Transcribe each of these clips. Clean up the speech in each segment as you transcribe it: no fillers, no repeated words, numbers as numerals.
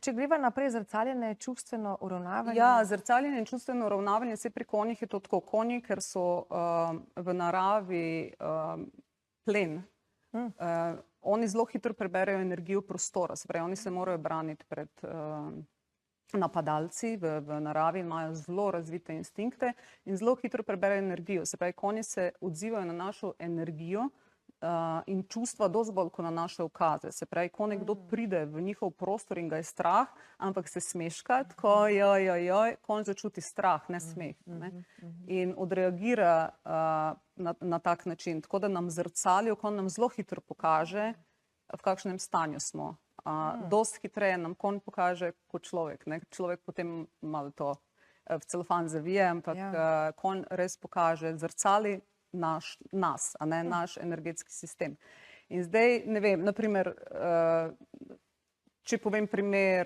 Če greva naprej, zrcaljenje je čustveno uravnavanje? Ja, zrcaljenje in čustveno uravnavanje, vse pri konjih je to tako. Konji, ker so v naravi plen, oni zelo hitro preberejo energijo prostora, se pravi, oni se morajo braniti pred napadalci v naravi, imajo zelo razvite instinkte in zelo hitro preberejo energijo. Se pravi, konji se odzivajo na našo energijo in čustva dosti bolj kot na naše ukaze. Se pravi, ko nekdo pride v njihov prostor in ga je strah, ampak se smeška, tako konj začuti strah, ne smeh. In odreagira na tak način, tako da nam zrcalijo, konj nam zelo hitro pokaže, v kakšnem stanju smo. Dosti hitreje nam konj pokaže kot človek. Človek potem malo to v celofan zavije, ampak konj res pokaže, zrcali nas, a ne naš energetski sistem. In zdaj, ne vem, naprimer, če povem primer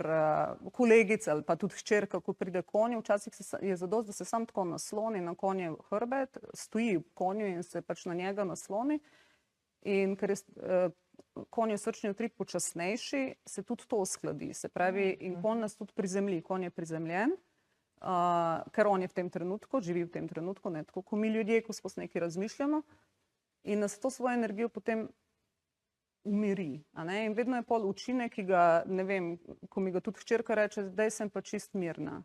kolegice ali pa tudi hčerka, ko pride konju, včasih je zadosti, da se sam tako nasloni na konjev hrbet, stoji v konju in se pač na njega nasloni. In ker je konjev srčni utrip počasnejši, se tudi to uskladi. Se pravi, in konj nas tudi prizemlji, konj je prizemljen, ker on je v tem trenutku, živi v tem trenutku, ne tako kot mi ljudje, ko sploh nekaj razmišljamo, in nas to svojo energijo potem umiri. In vedno je pol učinek, ki ga, ne vem, ko mi ga tudi hčerka reče, zdaj sem pa čist mirna.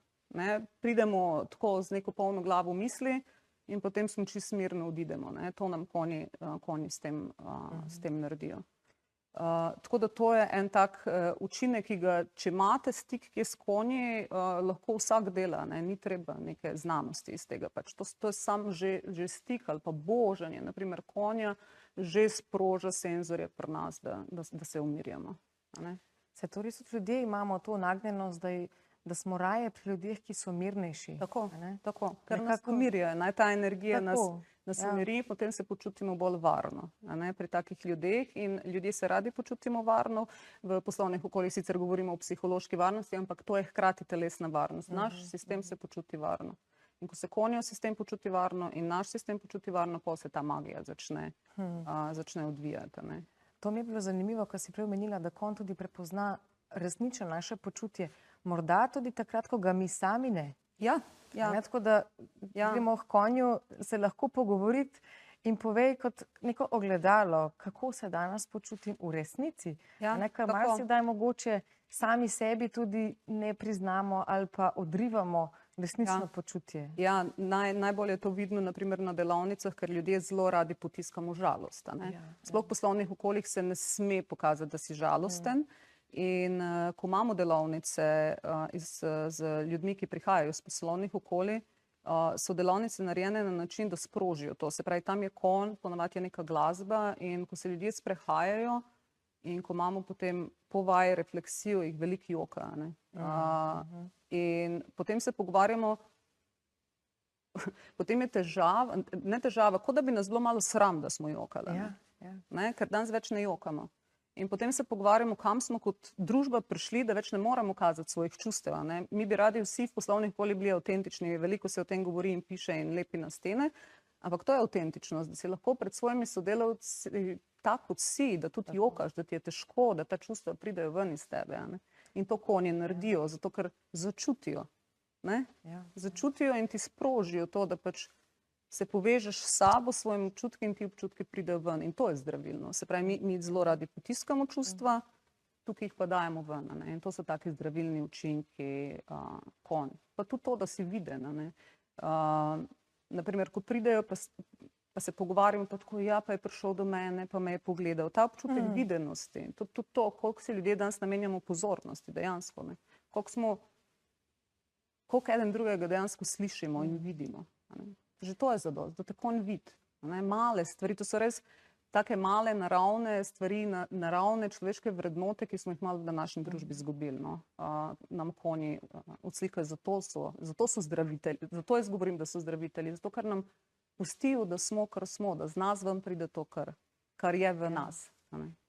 Pridemo tako z neko polno glavo misli in potem smo čist mirno odidemo. To nam konji s tem naredijo. Tako da to je en tak učinek, ki ga, če imate stik kje s konji, lahko vsak dela, ni treba neke znanosti iz tega. To je sam že stik ali pa božanje, naprimer konja, že sproža senzorje pri nas, da se umirjamo. Se to res tudi ljudje imamo to nagnjenost, da smo raje pri ljudeh, ki so mirnejši? Tako, ker nas umirjajo, ta energija nas umiri, potem se počutimo bolj varno pri takih ljudeh in ljudje se radi počutimo varno. V poslovnih okoljih sicer govorimo o psihološki varnosti, ampak to je hkrati telesna varnost. Naš sistem se počuti varno. In ko se konjev sistem počuti varno in naš sistem počuti varno, potem se ta magija začne odvijati. To mi je bilo zanimivo, ko si prej omenila, da konj tudi prepozna resnično naše počutje. Morda tudi takrat, ko ga mi sami ne. Ja. Tako da gremo k konju se lahko pogovoriti in povej kot neko ogledalo, kako se danes počutim v resnici. Ker marsikdaj mogoče sami sebi tudi ne priznamo ali pa odrivamo resnično počutje. Ja, najbolj je to vidno naprimer na delavnicah, ker ljudje zelo radi potiskamo žalost. Sploh v poslovnih okoljih se ne sme pokazati, da si žalosten. In ko imamo delavnice z ljudmi, ki prihajajo iz poslovnih okolij, so delavnice narejene na način, da sprožijo to. Se pravi, tam je konj, ponavadi je neka glasba in ko se ljudje sprehajajo in ko imamo potem po vaji refleksijo, jih veliko joka. In potem se pogovarjamo, potem je težava, kot da bi nas bilo malo sram, da smo jokali. Ker danes več ne jokamo. In potem se pogovarjamo, kam smo kot družba prišli, da več ne moramo kazati svojih čustev. Mi bi radi vsi v poslovnih okoljih bili avtentični, veliko se o tem govori in piše in lepi na stene, ampak to je avtentičnost, da si lahko pred svojimi sodelavci tak kot si, da tudi jokaš, da ti je težko, da ta čustva pridejo ven iz tebe. In to konji naredijo, zato ker začutijo. Začutijo in ti sprožijo to, da pač se povežeš s sabo, svojim občutki in ti občutki pridejo ven. In to je zdravilno. Se pravi, mi zelo radi potiskamo čustva, tukaj jih pa dajemo ven. In to so taki zdravilni učinki konj. Pa tudi to, da si viden. Naprimer, ko pridejo, pa se pogovarjamo, pa tako, ja, pa je prišel do mene, pa me je pogledal. Ta občutek videnosti, tudi to, koliko si ljudje danes namenjamo pozornosti, dejansko. Koliko eden drugega dejansko slišimo in vidimo. Že to je zadost, da te konj vidi. Male stvari, to so res take male naravne stvari, naravne človeške vrednote, ki smo jih malo v današnji družbi izgubili. Nam konji odslikajo, zato so zdravitelji. Zato jaz govorim, da so zdravitelji. Zato, ker nam pustijo, da smo, kar smo, da z nas ven pride to, kar je v nas.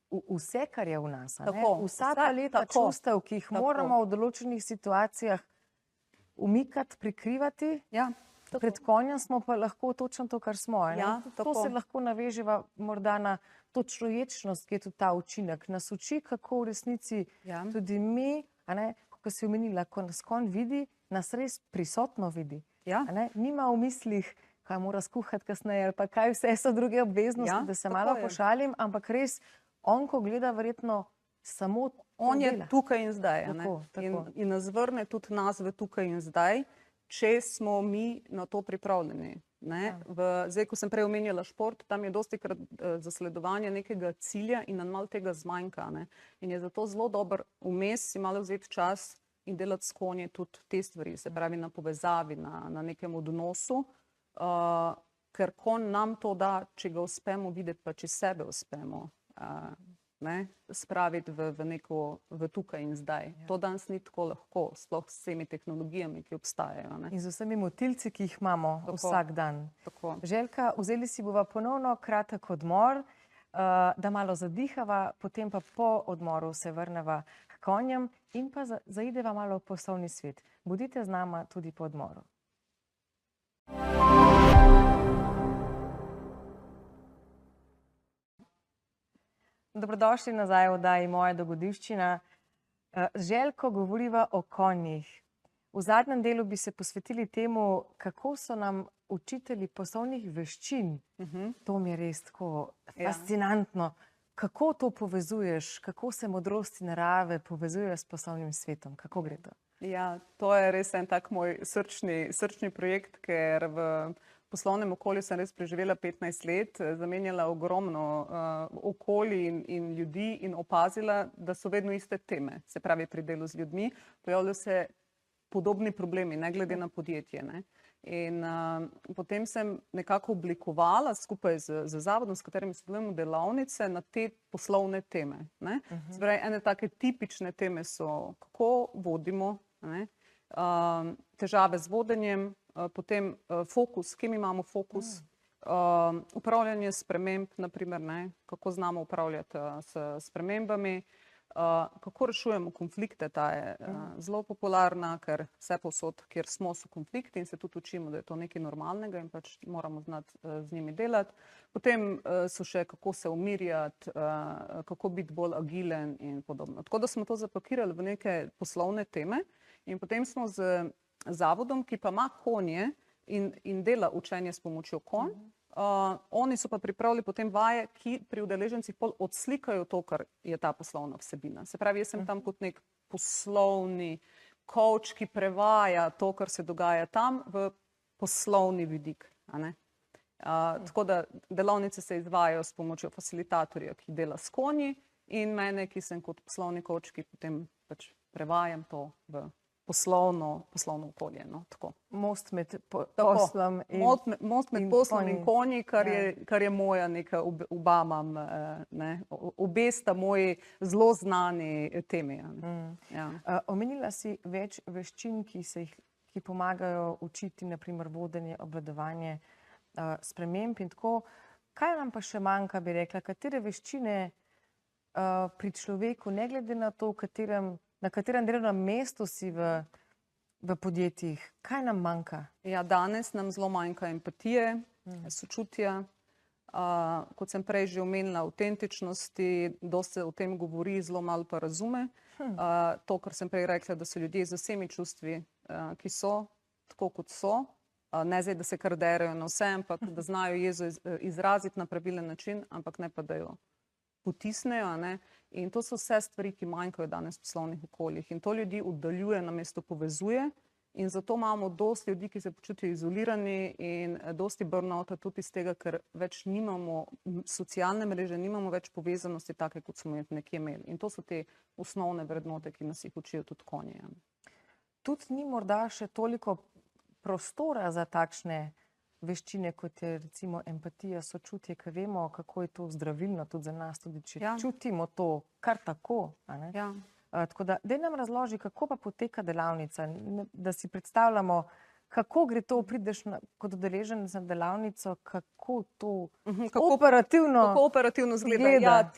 Vse, kar je v nas. Vsa paleta čustev, ki jih moramo v določenih situacijah umikati, prikrivati. Pred konjem smo pa lahko točno to, kar smo. Ja, to se lahko naveževa morda na to človečnost, ki je tudi ta učinek. Nas uči, kako v resnici tudi mi, ko si omenila, ko nas konj vidi, nas res prisotno vidi. Nima v mislih, kaj mora skuhati kasneje, ali pa kaj vse so druge obveznosti, da se malo pošalim, ampak res, on, ko gleda, verjetno samo to on je dela. tukaj in zdaj. In nas vrne tudi nas v tukaj in zdaj, če smo mi na to pripravljeni. Zdaj, ko sem prej omenjala šport, tam je dostikrat zasledovanje nekega cilja in nam malo tega zmanjka. In je zato zelo dober vmes si malo vzeti čas in delati s konji tudi te stvari, se pravi na povezavi, na nekem odnosu, ker konj nam to da, če ga uspemo videti, pa če sebe uspemo spraviti v tukaj in zdaj. To danes ni tako lahko, sploh s vsemi tehnologijami, ki obstajajo. In z vsemi motilci, ki jih imamo vsak dan. Željka, vzeli si bova ponovno kratek odmor, da malo zadihava, potem pa po odmoru se vrneva k konjem in pa zaideva malo v poslovni svet. Bodite z nama tudi po odmoru. Dobrodošli nazaj v oddaji Moja dogodivščina. Z Željko govoriva o konjih. V zadnjem delu bi se posvetili temu, kako so nam učitelji poslovnih veščin. To mi je res tako fascinantno. Kako to povezuješ, kako se modrosti narave povezujejo s poslovnim svetom? Kako gre to? Ja, to je res en tak moj srčni projekt, ker v poslovnem okolju sem res preživela 15 let, zamenjala ogromno okolij in ljudi in opazila, da so vedno iste teme, se pravi pri delu z ljudmi, pojavljajo se podobni problemi, ne glede na podjetje. In potem sem nekako oblikovala skupaj z zavodom, s katerimi sodelujemo, delavnice na te poslovne teme. Se pravi, ene take tipične teme so, kako vodimo, težave z vodenjem, potem fokus, kje mi imamo fokus, upravljanje sprememb, naprimer, kako znamo upravljati s spremembami, kako rešujemo konflikte, ta je zelo popularna, ker vse povsod, kjer smo, so konflikti in se tudi učimo, da je to nekaj normalnega in pač moramo znati z njimi delati. Potem so še, kako se umirjati, kako biti bolj agilen in podobno. Tako da smo to zapakirali v neke poslovne teme in potem smo z zavodom, ki pa ima konje in dela učenje s pomočjo konj. Oni so pa pripravili potem vaje, ki pri udeležencih pol odslikajo to, kar je ta poslovna vsebina. Se pravi, jaz sem tam kot nek poslovni coach, ki prevaja to, kar se dogaja tam, v poslovni vidik. Tako da delavnice se izvajajo s pomočjo facilitatorja, ki dela s konji, in mene, ki sem kot poslovni coach, ki potem pač prevajam to v poslovno okolje. Most med poslom in konji, kar je moja neka, obamam, obe sta moji zelo znani temi. Omenila si več veščin, ki pomagajo učiti, naprimer vodenje, obvladovanje sprememb in tako. Kaj nam pa še manjka, bi rekla, katere veščine pri človeku, ne glede na to, na katerem delovnem mestu si v podjetjih, kaj nam manjka? Ja, danes nam zelo manjka empatije, sočutja. Kot sem prej že omenila, avtentičnosti, dosti se o tem govori, zelo malo pa razume. To, kar sem prej rekla, da so ljudje z vsemi čustvi, ki so tako, kot so, ne zdaj, da se kar derejo na vse, ampak da znajo jezo izraziti na pravilen način, ampak ne pa, da jo potisnejo. In to so vse stvari, ki manjkajo danes v poslovnih okoljih. In to ljudi oddaljuje, namesto povezuje. In zato imamo dosti ljudi, ki se počutijo izolirani in dosti burnouta tudi iz tega, ker več nimamo socialne mreže, nimamo več povezanosti take, kot smo jih nekje imeli. In to so te osnovne vrednote, ki nas jih učijo tudi konji. Tudi ni morda še toliko prostora za takšne veščine, kot je recimo empatija, sočutje, ker vemo, kako je to zdravilno tudi za nas, tudi če čutimo to kar tako. Tako da, daj nam razloži, kako pa poteka delavnica, da si predstavljamo, kako gre to, prideš kot udeleženec na delavnico, kako to operativno zgleda. Ja,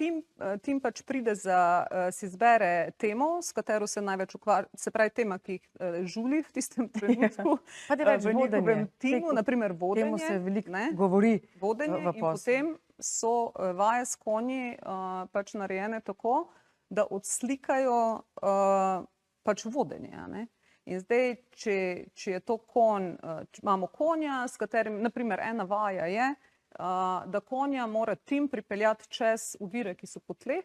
tim pač pride si izbere temo, s katero se največ ukvarja, se pravi tema, ki jih žuli v tistem trenutku. Pa da več v njihovem timu, naprimer vodenje. Temu se veliko govori vodenje v in potem so vaje s konji pač narejene tako, da odslikajo pač vodenje, ne. In zdaj, če je to konj, imamo konja, s katerim, naprimer, ena vaja je, da konja mora tim pripeljati čez ovire, ki so po tleh,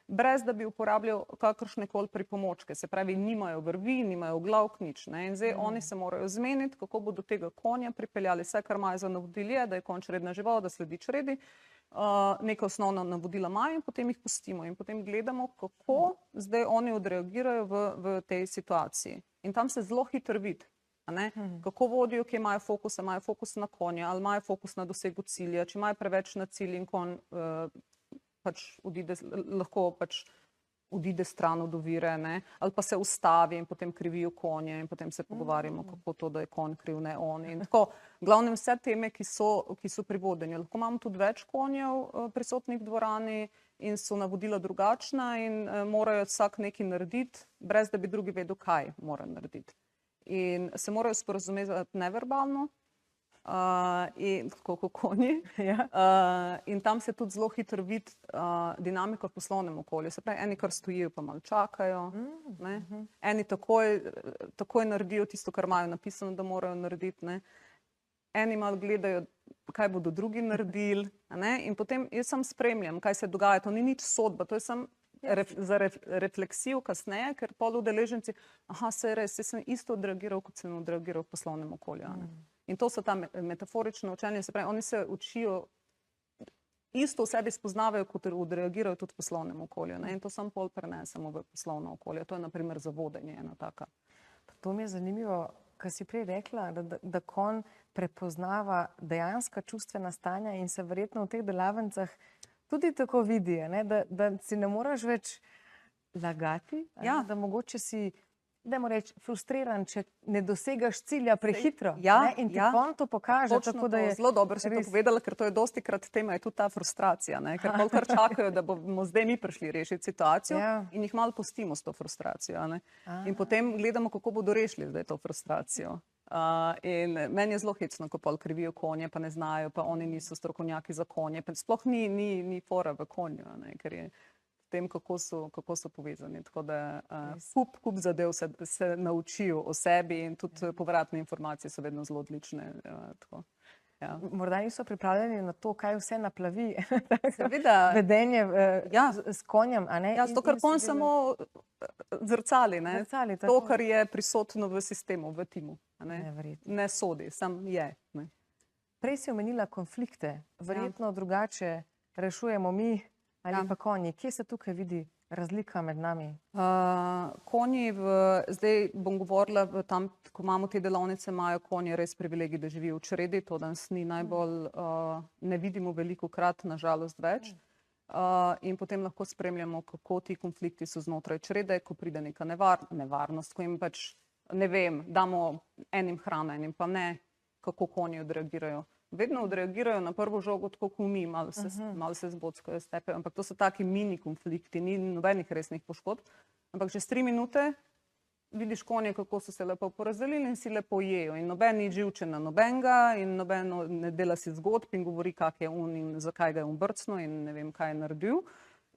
brez da bi uporabljal kakršnekoli pripomočke. Se pravi, nimajo vrvi, nimajo glavk, nič. In zdaj oni se morajo zmeniti, kako bodo tega konja pripeljali. Vse, kar imajo za navodil je, da je konj čredna žival, da sledi čredi. Neka osnovna navodila imajo in potem jih pustimo. In potem gledamo, kako zdaj oni odreagirajo v tej situaciji. In tam se zelo hitro vidi, kako vodijo, kje imajo fokus na konja, ali imajo fokus na dosegu cilja, če imajo preveč na cilj in konj lahko odide stran od ovire, ali pa se ustavi in potem krivijo konje in potem se pogovarjamo, kako to, da je konj kriv, ne on. In tako, v glavnem vse teme, ki so pri vodenju. Lahko imamo tudi več konjev prisotnih v dvorani in so navodila drugačna in morajo vsak nekaj narediti, brez da bi drugi vedel, kaj mora narediti. In se morajo sporazumeti neverbalno, kot konji. In tam se tudi zelo hitro vidi dinamika v poslovnem okolju. Se pravi, eni kar stojijo pa malo čakajo, eni takoj naredijo tisto, kar imajo napisano, da morajo narediti. Eni malo gledajo, kaj bodo drugi naredili. In potem jaz sam spremljam, kaj se dogaja. To ni nič sodba, to je samo za refleksijo kasneje, ker pol udeleženci, se res, jaz sem isto odreagiral, kot sem odreagiral v poslovnem okolju. In to so ta metaforična učenja, se pravi, oni se učijo, isto v sebi spoznavajo, kot odreagirajo tudi v poslovnem okolju. In to sam pol prenesemo v poslovno okolje. To je na primer za vodenje ena taka. To mi je zanimivo, kar si prej rekla, da konj prepoznava dejanska čustvena stanja in se verjetno v teh delavnicah tudi tako vidi, da si ne moraš več lagati, da mogoče si, dajmo reči, frustriran, če ne dosegaš cilja prehitro. In ti konj to pokaže. Zelo dobro si to povedala, ker to je dostikrat tema, je tudi ta frustracija. Ker kolikor čakajo, da bomo zdaj mi prišli rešiti situacijo in jih malo pustimo s to frustracijo. In potem gledamo, kako bodo rešili zdaj to frustracijo. In meni je zelo hecno, ko pol krivijo konje, pa ne znajo, pa oni niso strokovnjaki za konje. Sploh ni fora v konju, ker je v tem, kako so povezani. Tako da kup zadev se naučijo o sebi in tudi povratne informacije so vedno zelo odlične. Morda niso pripravljeni na to, kaj vse naplavi vedenje s konjem. To, kar konj samo zrcali, to, kar je prisotno v sistemu, v timu. Ne sodi, sam je. Prej si omenila konflikte, verjetno drugače rešujemo mi ali pa konji. Kje se tukaj vidi razlika med nami? Konji, zdaj bom govorila, tam, ko imamo te delavnice, imajo konji res privilegij, da živijo v čredi, to danes ni najbolj, ne vidimo velikokrat, nažalost več. In potem lahko spremljamo, kako ti konflikti so znotraj črede, ko pride neka nevarnost, ko jim pač, ne vem, damo enim hrano, enim pa ne, kako konji odreagirajo. Vedno odreagirajo na prvo žogo, tako kot mi, malo se zbockajo, stepejo, ampak to so taki mini konflikti, ni nobenih resnih poškodb. Ampak čez 3 minute vidiš konje, kako so se lepo porazdelili in si lepo jejo. In noben ni živčen na nobenega in noben ne dela si zgodb in govori, kak je on in zakaj ga je on brcnil in ne vem, kaj je naredil.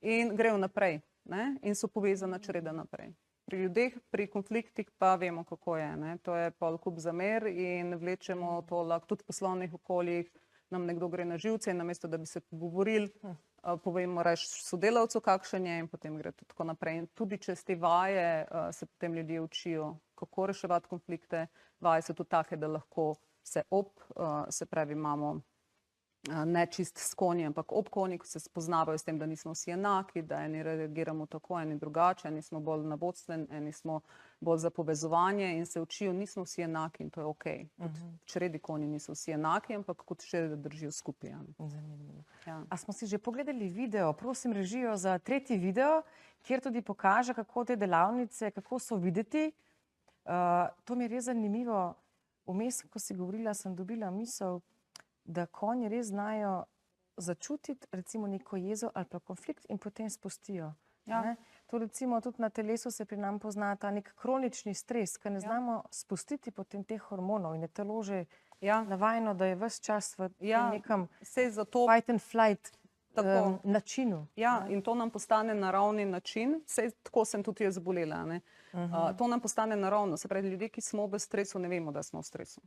In grejo naprej in so povezana čreda naprej. Pri ljudeh, pri konfliktih pa vemo, kako je. To je pol kup zamer in vlečemo to lahko tudi v poslovnih okoljih. Nam nekdo gre na živce in namesto, da bi se pogovorili, povemo reč sodelavcu, kakšen je in potem gre tudi tako naprej. In tudi čez te vaje se potem ljudje učijo, kako reševati konflikte. Vaje so tudi take, da lahko se pravi, imamo ne čist s konji, ampak ob konji, ko se spoznavajo s tem, da nismo vsi enaki, da eni reagiramo tako, eni drugače, eni smo bolj navodstveni, eni smo bolj za povezovanje in se učijo, nismo vsi enaki in to je okej. V čredi konji niso vsi enaki, ampak kot črede držijo skupaj. A smo si že pogledali video, prosim režijo za 3. video, kjer tudi pokaže, kako te delavnice, kako so videti. To mi je res zanimivo. vmes, ko si govorila, sem dobila misel, da konji res znajo začutiti recimo neko jezo ali pa konflikt in potem spustijo. Ja. To recimo tudi na telesu se pri nam pozna ta nek kronični stres, ker ne znamo spustiti potem teh hormonov in je telo že navajeno, da je ves čas v nekem fight and flight načinu. Ja, in to nam postane naravni način, tako sem tudi jaz zbolela. To nam postane naravno, se pravi, ljudje, ki smo v stresu, ne vemo, da smo v stresu.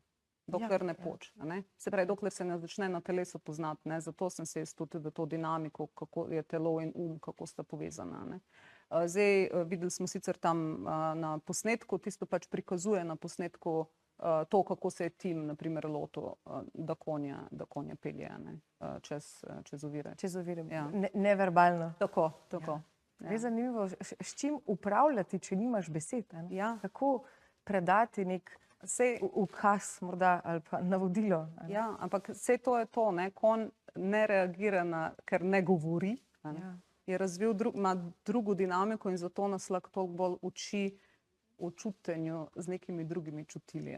Dokler ne poč. Se pravi, dokler se ne začne na telesu poznati. Zato sem se jaz tudi v to dinamiko, kako je telo in kako sta povezana. Zdaj, videli smo sicer tam na posnetku, tisto pač prikazuje na posnetku to, kako se je tim, na primer, lotil, da konja pelje čez ovire. Čez ovire, neverbalno. Tako. Je zanimivo, s čim upravljati, če nimaš besed. Kako predati nek ukaz morda ali pa navodilo. Ja, ampak vse to je to, konj ne reagira, ker ne govori, je razvil, ima drugo dinamiko in zato nas lahko toliko bolj uči v čutenju z nekimi drugimi čutili.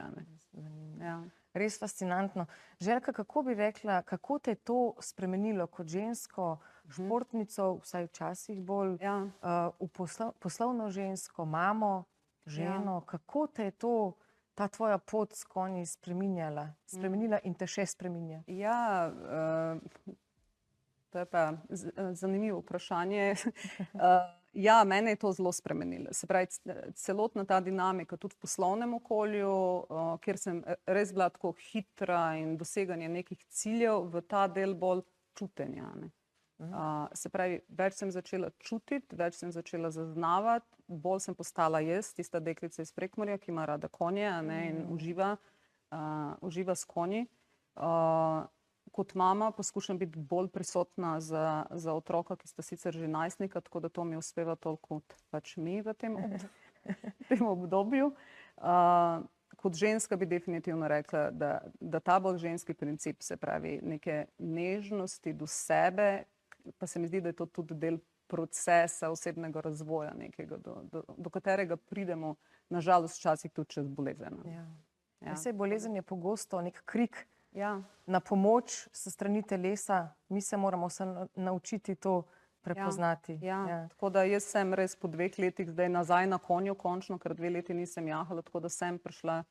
Res fascinantno. Željka, kako bi rekla, kako te je to spremenilo kot žensko, športnico, vsaj včasih bolj, v poslovno žensko, mamo, ženo, kako te je ta tvoja pot s konji spremenila in te še spreminja? Ja, to je pa zanimivo vprašanje. Ja, mene je to zelo spremenilo. Se pravi, celotna ta dinamika tudi v poslovnem okolju, kjer sem res bila tako hitra in doseganje nekih ciljev, v ta del bolj čutenja. Se pravi, več sem začela čutiti, več sem začela zaznavati, bolj sem postala jaz, tista deklica iz Prekmurja, ki ima rada konje in uživa s konji. Kot mama poskušam biti bolj prisotna za otroka, ki sta sicer že najstnika, tako da to mi uspeva toliko kot pač mi v tem obdobju. Kot ženska bi definitivno rekla, da ta bolj ženski princip, se pravi neke nežnosti do sebe, pa se mi zdi, da je to tudi del procesa osebnega razvoja nekega, do katerega pridemo, nažalost, včasih tudi čez bolezen. Vse bolezen je pogosto nek krik na pomoč s strani telesa, mi se moramo naučiti to prepoznati. Tako da jaz sem res po 2 letih zdaj nazaj na konju končno, ker 2 leti nisem jahala, tako da sem prišla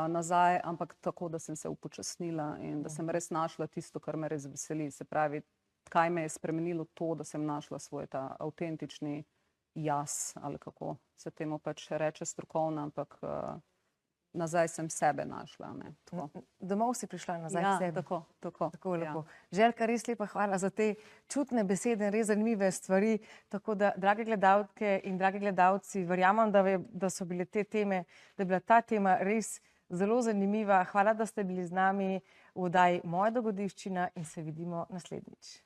nazaj, ampak tako, da sem se upočasnila in da sem res našla tisto, kar me res veseli. Se pravi, kaj me je spremenilo to, da sem našla svoj ta avtentični jaz, ali kako se temu pač reče strokovno, ampak nazaj sem sebe našla. Domov si prišla nazaj k sebi. Ja, tako. Tako lepo. Željka, res lepa hvala za te čutne besede in res zanimive stvari. Tako da, drage gledalke in dragi gledalci, verjamem, da so bile te teme, da je bila ta tema res zelo zanimiva. Hvala, da ste bili z nami v oddaji Moja dogodivščina in se vidimo naslednjič.